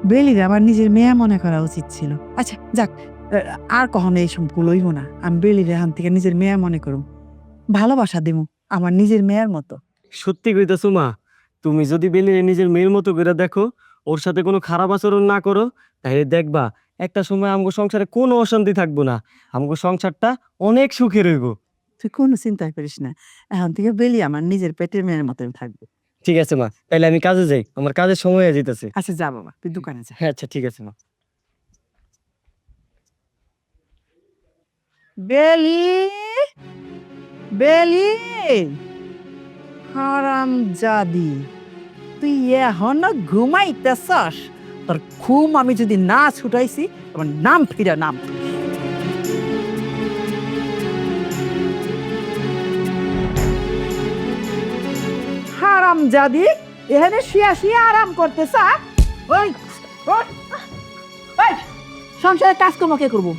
বেলিরে আমার নিজের মেয়ে মনে করা উচিত ছিল। আচ্ছা যাক, আর কখনো এইসব ভুল হইব না। আমি বেলিরে এখান থেকে নিজের মেয়ে মনে করুম, ভালোবাসা দিমু আমার নিজের মেয়ের মতো। সত্যি কইতাছো মা, তুমি যদি বেলিরে নিজের মেয়ের মতো করে দেখো, ওর সাথে কোনো খারাপ আচরণ না করো, তাহলে দেখবা একটা সময় আমগো সংসারে কোনো অশান্তি থাকবো না, আমগো সংসারটা অনেক সুখে রইব। তুই কোনো চিন্তা করিস না, এখন থেকে বেলি আমার নিজের পেটের মেয়ের মতন থাকবে। ঠিক আছে মা, তাহলে আমি কাজে যাই, আমার কাজের সময় হয়ে যেতেছে। আচ্ছা যা বাবা, তুই দোকানে যা। হ্যাঁ আচ্ছা ঠিক আছে মা। বেলি, বেলি, হারাম জাদি, তুই এখনো ঘুমাইতেছস? তোর ঘুম আমি যদি না ছুটাইছি, তোমার নাম ফিরা নাম। হারাম জাদি, এখানে শুয়া শুয়া আরাম করতেছ? ওই ওই, ওই, সংসারে কাজকর্ম কে করবো?